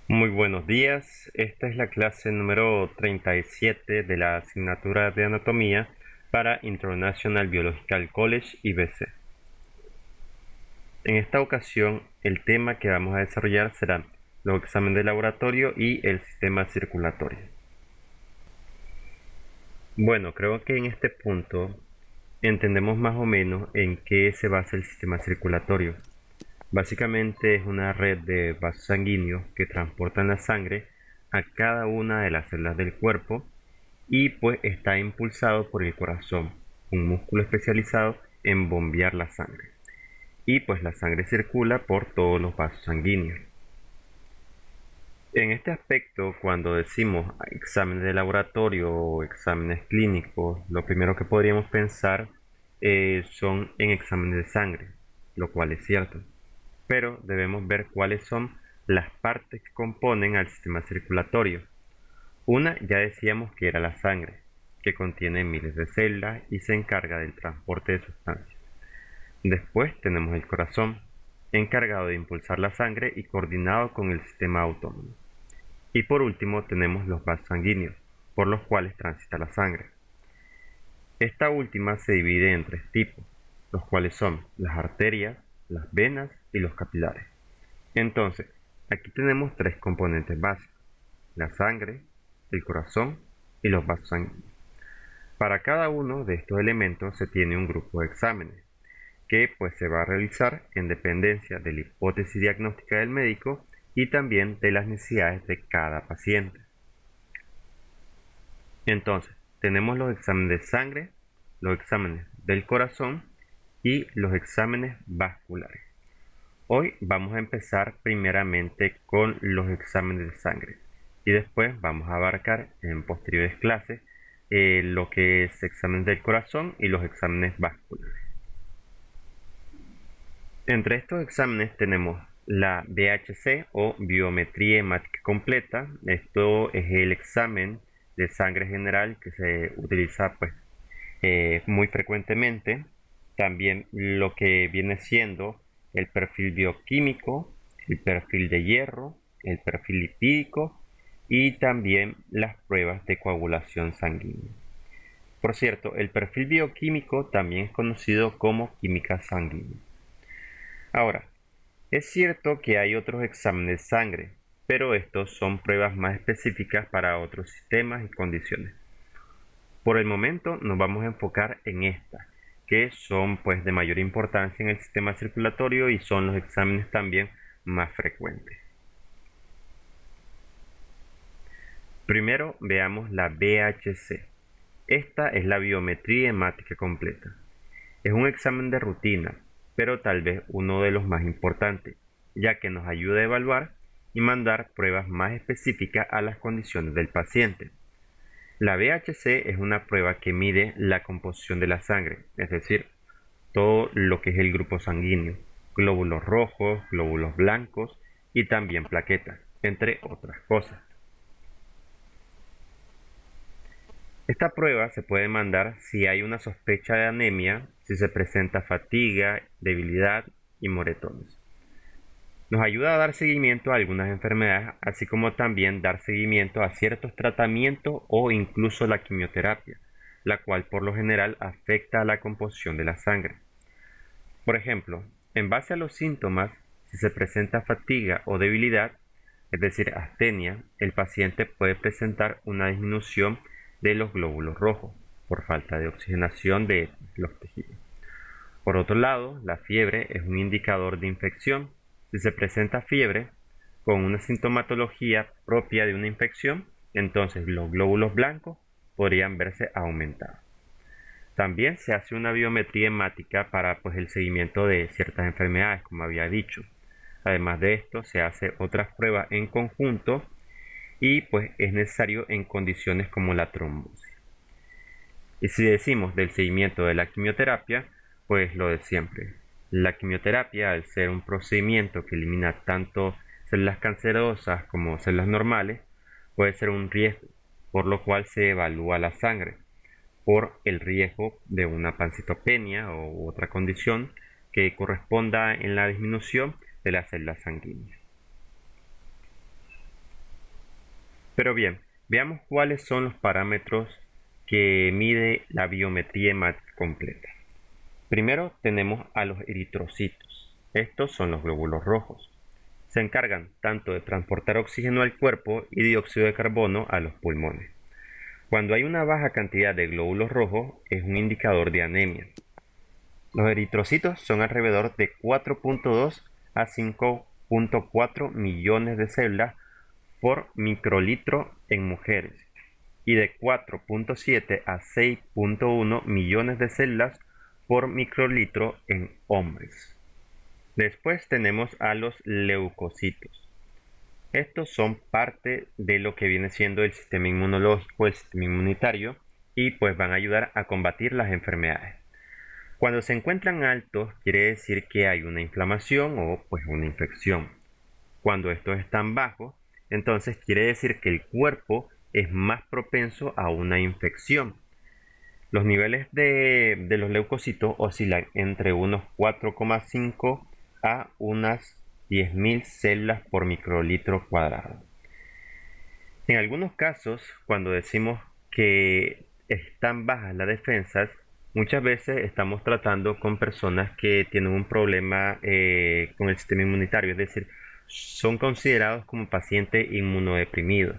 Muy buenos días, esta es la clase número 37 de la asignatura de Anatomía para International Biological College (IBC). En esta ocasión, el tema que vamos a desarrollar será los exámenes de laboratorio y el sistema circulatorio. Bueno, creo que en este punto entendemos más o menos en qué se basa el sistema circulatorio. Básicamente es una red de vasos sanguíneos que transportan la sangre a cada una de las células del cuerpo y pues está impulsado por el corazón, un músculo especializado en bombear la sangre. Y pues la sangre circula por todos los vasos sanguíneos. En este aspecto, cuando decimos exámenes de laboratorio o exámenes clínicos, lo primero que podríamos pensar son en exámenes de sangre, lo cual es cierto. Pero debemos ver cuáles son las partes que componen al sistema circulatorio. Una ya decíamos que era la sangre, que contiene miles de células y se encarga del transporte de sustancias. Después tenemos el corazón, encargado de impulsar la sangre y coordinado con el sistema autónomo. Y por último tenemos los vasos sanguíneos, por los cuales transita la sangre. Esta última se divide en tres tipos, los cuales son las arterias, las venas y los capilares. Entonces, aquí tenemos tres componentes básicos: la sangre, el corazón y los vasos sanguíneos. Para cada uno de estos elementos se tiene un grupo de exámenes que pues se va a realizar en dependencia de la hipótesis diagnóstica del médico y también de las necesidades de cada paciente. Entonces, tenemos los exámenes de sangre, los exámenes del corazón y los exámenes vasculares. Hoy vamos a empezar primeramente con los exámenes de sangre y después vamos a abarcar en posteriores clases lo que es examen del corazón y los exámenes vasculares. Entre estos exámenes tenemos la BHC o biometría hemática completa. Esto es el examen de sangre general que se utiliza pues muy frecuentemente. También lo que viene siendo el perfil bioquímico, el perfil de hierro, el perfil lipídico y también las pruebas de coagulación sanguínea. Por cierto, el perfil bioquímico también es conocido como química sanguínea. Ahora, es cierto que hay otros exámenes de sangre, pero estos son pruebas más específicas para otros sistemas y condiciones. Por el momento nos vamos a enfocar en estas, que son pues de mayor importancia en el sistema circulatorio y son los exámenes también más frecuentes. Primero veamos la BHC. Esta es la biometría hemática completa. Es un examen de rutina, pero tal vez uno de los más importantes, ya que nos ayuda a evaluar y mandar pruebas más específicas a las condiciones del paciente. La BHC es una prueba que mide la composición de la sangre, es decir, todo lo que es el grupo sanguíneo, glóbulos rojos, glóbulos blancos y también plaquetas, entre otras cosas. Esta prueba se puede mandar si hay una sospecha de anemia, si se presenta fatiga, debilidad y moretones. Nos ayuda a dar seguimiento a algunas enfermedades, así como también dar seguimiento a ciertos tratamientos o incluso la quimioterapia, la cual por lo general afecta a la composición de la sangre. Por ejemplo, en base a los síntomas, si se presenta fatiga o debilidad, es decir, astenia, el paciente puede presentar una disminución de los glóbulos rojos por falta de oxigenación de los tejidos. Por otro lado, la fiebre es un indicador de infección. Si se presenta fiebre con una sintomatología propia de una infección, entonces los glóbulos blancos podrían verse aumentados. También se hace una biometría hemática para pues, el seguimiento de ciertas enfermedades, como había dicho. Además de esto, se hace otras pruebas en conjunto y pues es necesario en condiciones como la trombosis. Y si decimos del seguimiento de la quimioterapia, pues lo de siempre. La quimioterapia, al ser un procedimiento que elimina tanto células cancerosas como células normales, puede ser un riesgo, por lo cual se evalúa la sangre por el riesgo de una pancitopenia u otra condición que corresponda en la disminución de las células sanguíneas. Pero bien, veamos cuáles son los parámetros que mide la biometría hemática completa. Primero tenemos a los eritrocitos. Estos son los glóbulos rojos. Se encargan tanto de transportar oxígeno al cuerpo y dióxido de carbono a los pulmones. Cuando hay una baja cantidad de glóbulos rojos es un indicador de anemia. Los eritrocitos son alrededor de 4.2 a 5.4 millones de células por microlitro en mujeres y de 4.7 a 6.1 millones de células por microlitro en hombres. Después tenemos a los leucocitos. Estos son parte de lo que viene siendo el sistema inmunológico, el sistema inmunitario, y pues van a ayudar a combatir las enfermedades. Cuando se encuentran altos, quiere decir que hay una inflamación o pues una infección. Cuando estos están bajos, entonces quiere decir que el cuerpo es más propenso a una infección. Los niveles de los leucocitos oscilan entre unos 4,5 a unas 10.000 células por microlitro cuadrado. En algunos casos, cuando decimos que están bajas las defensas, muchas veces estamos tratando con personas que tienen un problema con el sistema inmunitario, es decir, son considerados como pacientes inmunodeprimidos.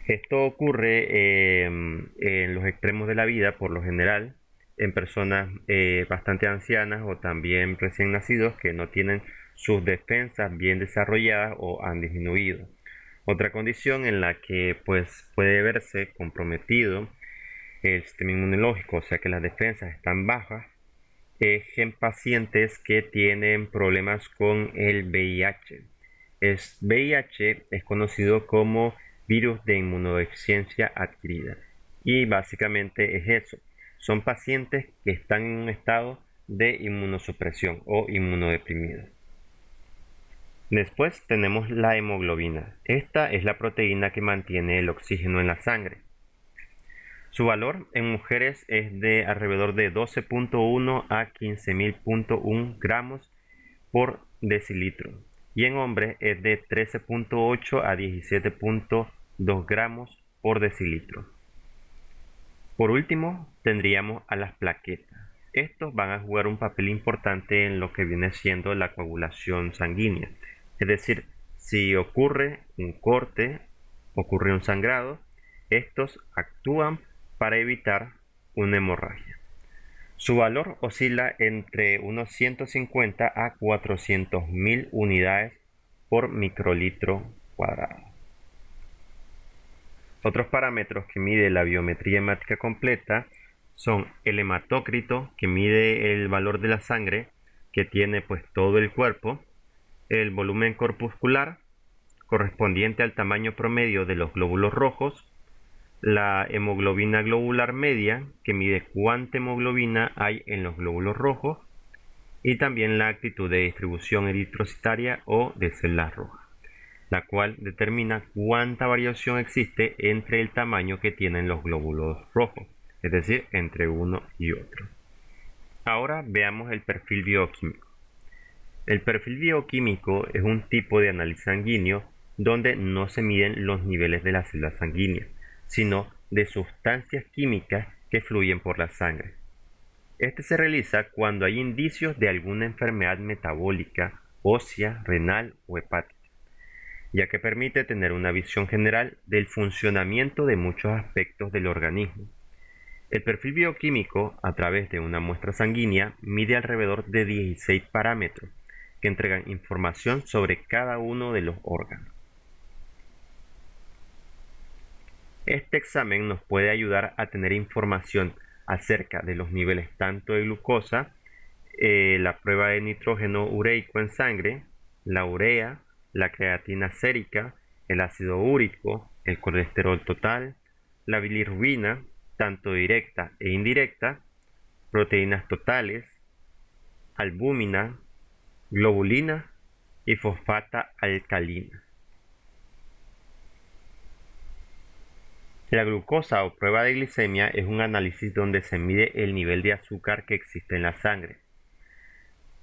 Esto ocurre en los extremos de la vida, por lo general, en personas bastante ancianas o también recién nacidos que no tienen sus defensas bien desarrolladas o han disminuido. Otra condición en la que pues, puede verse comprometido el sistema inmunológico, o sea que las defensas están bajas, es en pacientes que tienen problemas con el VIH. VIH es conocido como virus de inmunodeficiencia adquirida y básicamente es eso. Son pacientes que están en un estado de inmunosupresión o inmunodeprimido. Después tenemos la hemoglobina. Esta es la proteína que mantiene el oxígeno en la sangre. Su valor en mujeres es de alrededor de 12.1 a 15.000.1 gramos por decilitro y en hombres es de 13.8 a 17.2 gramos por decilitro. Por último, tendríamos a las plaquetas. Estos van a jugar un papel importante en lo que viene siendo la coagulación sanguínea. Es decir, si ocurre un corte, ocurre un sangrado, estos actúan para evitar una hemorragia. Su valor oscila entre unos 150 a 400.000 unidades por microlitro cuadrado. Otros parámetros que mide la biometría hemática completa son el hematócrito, que mide el valor de la sangre que tiene pues todo el cuerpo, el volumen corpuscular correspondiente al tamaño promedio de los glóbulos rojos, la hemoglobina globular media, que mide cuánta hemoglobina hay en los glóbulos rojos, y también la actitud de distribución eritrocitaria o de células rojas, la cual determina cuánta variación existe entre el tamaño que tienen los glóbulos rojos, es decir, entre uno y otro. Ahora veamos el perfil bioquímico. El perfil bioquímico es un tipo de análisis sanguíneo donde no se miden los niveles de las células sanguíneas, sino de sustancias químicas que fluyen por la sangre. Este se realiza cuando hay indicios de alguna enfermedad metabólica, ósea, renal o hepática, ya que permite tener una visión general del funcionamiento de muchos aspectos del organismo. El perfil bioquímico, a través de una muestra sanguínea, mide alrededor de 16 parámetros que entregan información sobre cada uno de los órganos. Este examen nos puede ayudar a tener información acerca de los niveles tanto de glucosa, la prueba de nitrógeno ureico en sangre, la urea, la creatina sérica, el ácido úrico, el colesterol total, la bilirrubina, tanto directa e indirecta, proteínas totales, albúmina, globulina y fosfata alcalina. La glucosa o prueba de glicemia es un análisis donde se mide el nivel de azúcar que existe en la sangre.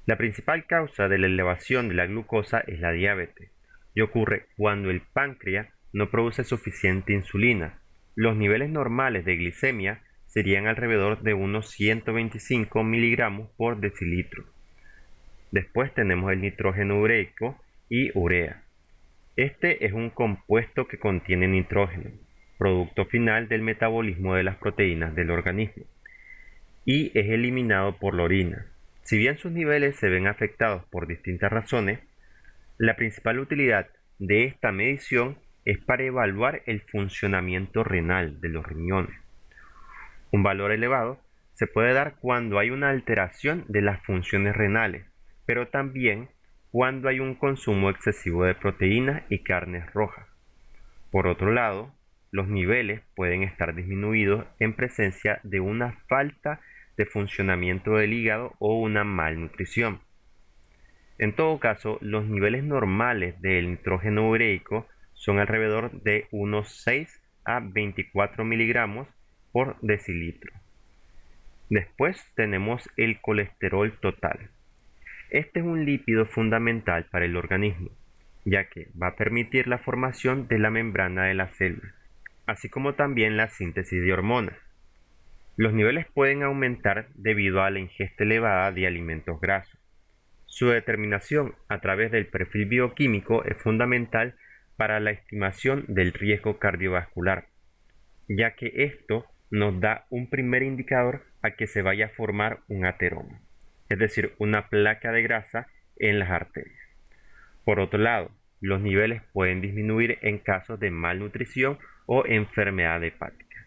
La principal causa de la elevación de la glucosa es la diabetes y ocurre cuando el páncreas no produce suficiente insulina. Los niveles normales de glicemia serían alrededor de unos 125 miligramos por decilitro. Después tenemos el nitrógeno ureico y urea. Este es un compuesto que contiene nitrógeno, producto final del metabolismo de las proteínas del organismo, y es eliminado por la orina. Si bien sus niveles se ven afectados por distintas razones, la principal utilidad de esta medición es para evaluar el funcionamiento renal de los riñones. Un valor elevado se puede dar cuando hay una alteración de las funciones renales, pero también cuando hay un consumo excesivo de proteínas y carnes rojas. Por otro lado, los niveles pueden estar disminuidos en presencia de una falta de funcionamiento del hígado o una malnutrición. En todo caso, los niveles normales del nitrógeno ureico son alrededor de unos 6 a 24 miligramos por decilitro. Después tenemos el colesterol total. Este es un lípido fundamental para el organismo, ya que va a permitir la formación de la membrana de la célula, así como también la síntesis de hormonas. Los niveles pueden aumentar debido a la ingesta elevada de alimentos grasos. Su determinación a través del perfil bioquímico es fundamental para la estimación del riesgo cardiovascular, ya que esto nos da un primer indicador a que se vaya a formar un ateroma, es decir, una placa de grasa en las arterias. Por otro lado, los niveles pueden disminuir en casos de malnutrición o enfermedad hepática.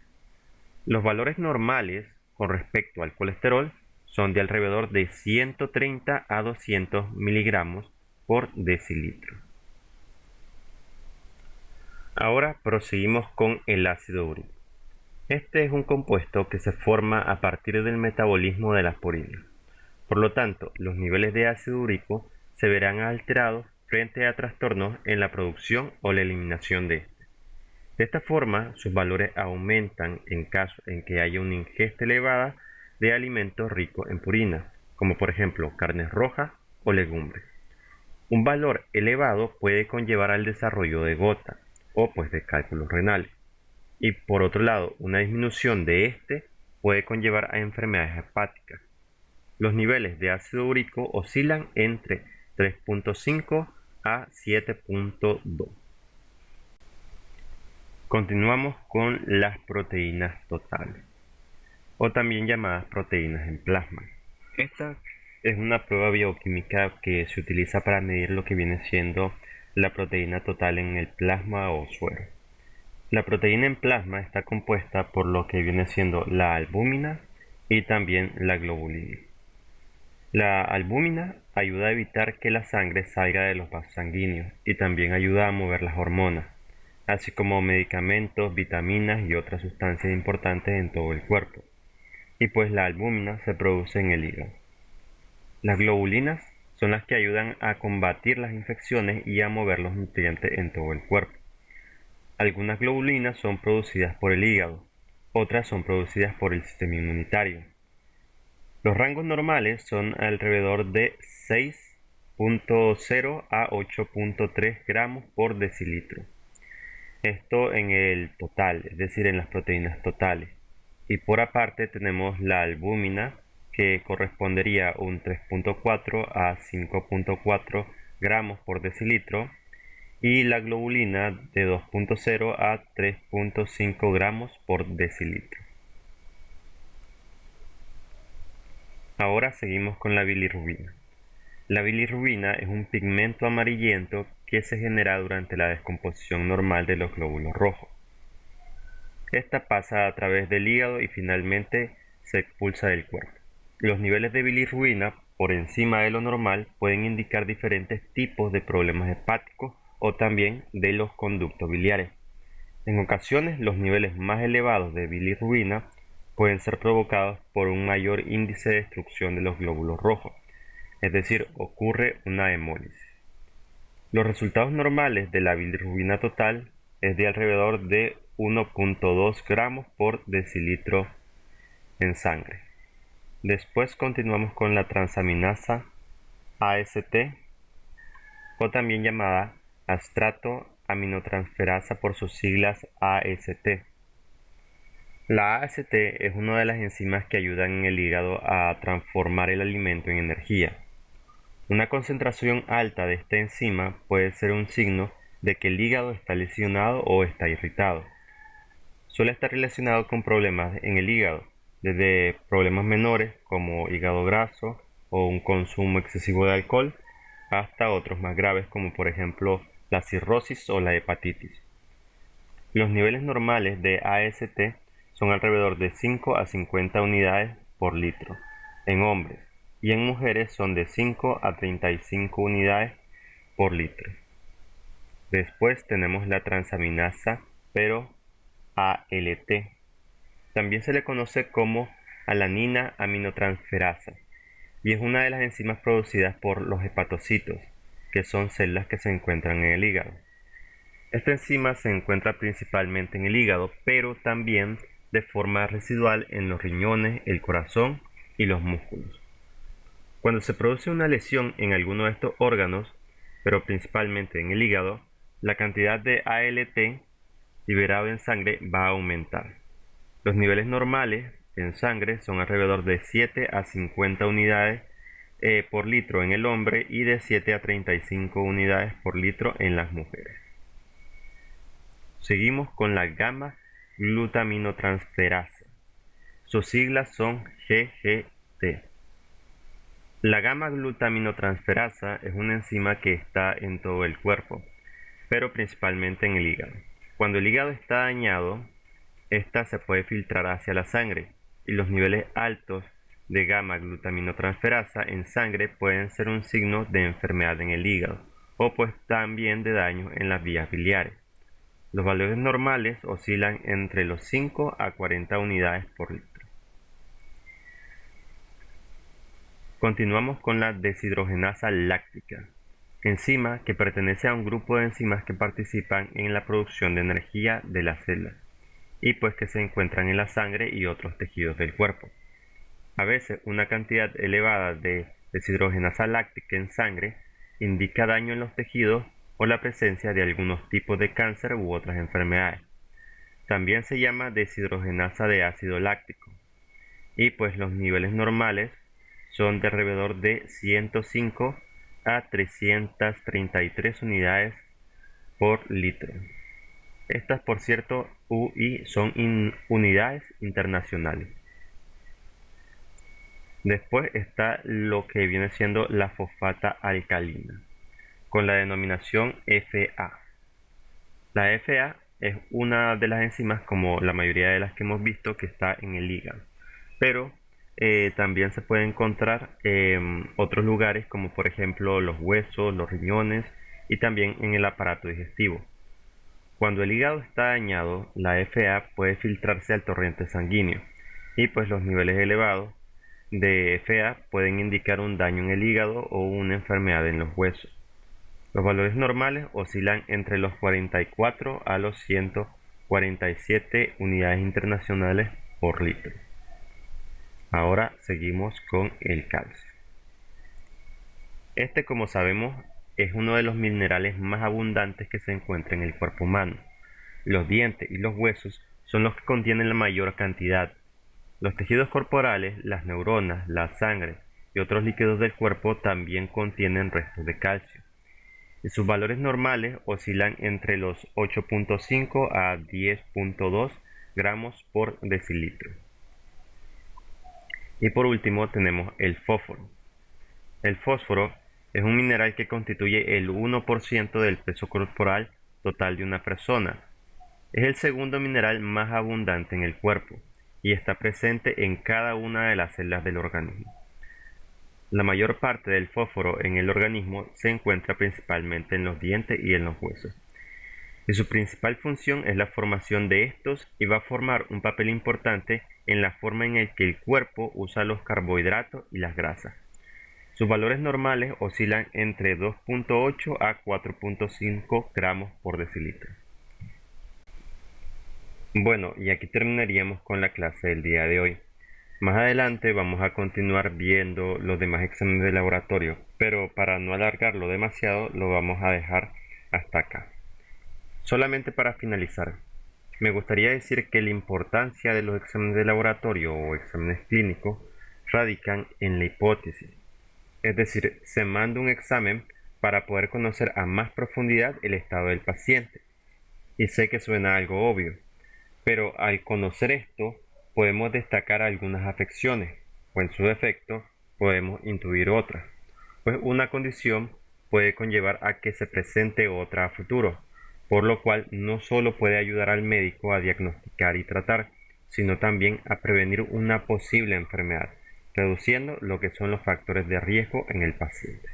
Los valores normales con respecto al colesterol son de alrededor de 130 a 200 miligramos por decilitro. Ahora proseguimos con el ácido úrico. Este es un compuesto que se forma a partir del metabolismo de las purinas. Por lo tanto, los niveles de ácido úrico se verán alterados frente a trastornos en la producción o la eliminación de este. De esta forma, sus valores aumentan en caso en que haya una ingesta elevada de alimentos ricos en purina, como por ejemplo carnes rojas o legumbres. Un valor elevado puede conllevar al desarrollo de gota o pues de cálculos renales. Y por otro lado, una disminución de este puede conllevar a enfermedades hepáticas. Los niveles de ácido úrico oscilan entre 3.5 a 7.2. Continuamos con las proteínas totales, o también llamadas proteínas en plasma. Esta es una prueba bioquímica que se utiliza para medir lo que viene siendo la proteína total en el plasma o suero. La proteína en plasma está compuesta por lo que viene siendo la albúmina y también la globulina. La albúmina ayuda a evitar que la sangre salga de los vasos sanguíneos y también ayuda a mover las hormonas, así como medicamentos, vitaminas y otras sustancias importantes en todo el cuerpo. Y pues la albúmina se produce en el hígado. Las globulinas son las que ayudan a combatir las infecciones y a mover los nutrientes en todo el cuerpo. Algunas globulinas son producidas por el hígado, otras son producidas por el sistema inmunitario. Los rangos normales son alrededor de 6.0 a 8.3 gramos por decilitro. Esto en el total, es decir, en las proteínas totales. Y por aparte tenemos la albúmina, que correspondería a un 3.4 a 5.4 gramos por decilitro, y la globulina de 2.0 a 3.5 gramos por decilitro. Ahora seguimos con la bilirrubina. La bilirrubina es un pigmento amarillento que se genera durante la descomposición normal de los glóbulos rojos. Esta pasa a través del hígado y finalmente se expulsa del cuerpo. Los niveles de bilirrubina por encima de lo normal pueden indicar diferentes tipos de problemas hepáticos o también de los conductos biliares. En ocasiones, los niveles más elevados de bilirrubina pueden ser provocados por un mayor índice de destrucción de los glóbulos rojos, es decir, ocurre una hemólisis. Los resultados normales de la bilirrubina total es de alrededor de 1.2 gramos por decilitro en sangre. Después continuamos con la transaminasa AST, o también llamada astrato aminotransferasa por sus siglas AST. La AST es una de las enzimas que ayudan en el hígado a transformar el alimento en energía. Una concentración alta de esta enzima puede ser un signo de que el hígado está lesionado o está irritado. Suele estar relacionado con problemas en el hígado, desde problemas menores como hígado graso o un consumo excesivo de alcohol, hasta otros más graves como por ejemplo la cirrosis o la hepatitis. Los niveles normales de AST son alrededor de 5 a 50 unidades por litro en hombres y en mujeres son de 5 a 35 unidades por litro. Después tenemos la transaminasa, pero ALT. También se le conoce como alanina aminotransferasa y es una de las enzimas producidas por los hepatocitos, que son células que se encuentran en el hígado. Esta enzima se encuentra principalmente en el hígado, pero también de forma residual en los riñones, el corazón y los músculos. Cuando se produce una lesión en alguno de estos órganos, pero principalmente en el hígado, la cantidad de ALT liberado en sangre va a aumentar. Los niveles normales en sangre son alrededor de 7 a 50 unidades por litro en el hombre y de 7 a 35 unidades por litro en las mujeres. Seguimos con la gamma-glutaminotransferasa. Sus siglas son GGT. La gamma-glutaminotransferasa es una enzima que está en todo el cuerpo, pero principalmente en el hígado. Cuando el hígado está dañado, esta se puede filtrar hacia la sangre y los niveles altos de gamma-glutaminotransferasa en sangre pueden ser un signo de enfermedad en el hígado o pues también de daño en las vías biliares. Los valores normales oscilan entre los 5 a 40 unidades por litro. Continuamos con la deshidrogenasa láctica, enzima que pertenece a un grupo de enzimas que participan en la producción de energía de las células y pues que se encuentran en la sangre y otros tejidos del cuerpo. A veces una cantidad elevada de deshidrogenasa láctica en sangre indica daño en los tejidos o la presencia de algunos tipos de cáncer u otras enfermedades. También se llama deshidrogenasa de ácido láctico y pues los niveles normales son de alrededor de 105 a 333 unidades por litro. Estas, por cierto, UI son unidades internacionales. Después está lo que viene siendo la fosfata alcalina, con la denominación Fa. La Fa es una de las enzimas, como la mayoría de las que hemos visto, que está en el hígado, pero también se puede encontrar en otros lugares, como por ejemplo los huesos, los riñones y también en el aparato digestivo. Cuando el hígado está dañado, la Fa puede filtrarse al torrente sanguíneo y pues los niveles elevados de Fa pueden indicar un daño en el hígado o una enfermedad en los huesos. Los valores normales oscilan entre los 44 a los 147 unidades internacionales por litro. Ahora seguimos con el calcio. Este, como sabemos, es uno de los minerales más abundantes que se encuentra en el cuerpo humano. Los dientes y los huesos son los que contienen la mayor cantidad. Los tejidos corporales, las neuronas, la sangre y otros líquidos del cuerpo también contienen restos de calcio. Y sus valores normales oscilan entre los 8.5 a 10.2 gramos por decilitro. Y por último tenemos el fósforo. El fósforo es un mineral que constituye el 1% del peso corporal total de una persona. Es el segundo mineral más abundante en el cuerpo y está presente en cada una de las células del organismo. La mayor parte del fósforo en el organismo se encuentra principalmente en los dientes y en los huesos. Y su principal función es la formación de estos y va a formar un papel importante en la forma en la que el cuerpo usa los carbohidratos y las grasas. Sus valores normales oscilan entre 2.8 a 4.5 gramos por decilitro. Bueno, y aquí terminaríamos con la clase del día de hoy. Más adelante vamos a continuar viendo los demás exámenes de laboratorio, pero para no alargarlo demasiado lo vamos a dejar hasta acá. Solamente para finalizar, me gustaría decir que la importancia de los exámenes de laboratorio o exámenes clínicos radican en la hipótesis. Es decir, se manda un examen para poder conocer a más profundidad el estado del paciente. Y sé que suena algo obvio, pero al conocer esto podemos destacar algunas afecciones o en su defecto podemos intuir otras, pues una condición puede conllevar a que se presente otra a futuro, por lo cual no solo puede ayudar al médico a diagnosticar y tratar, sino también a prevenir una posible enfermedad, reduciendo lo que son los factores de riesgo en el paciente.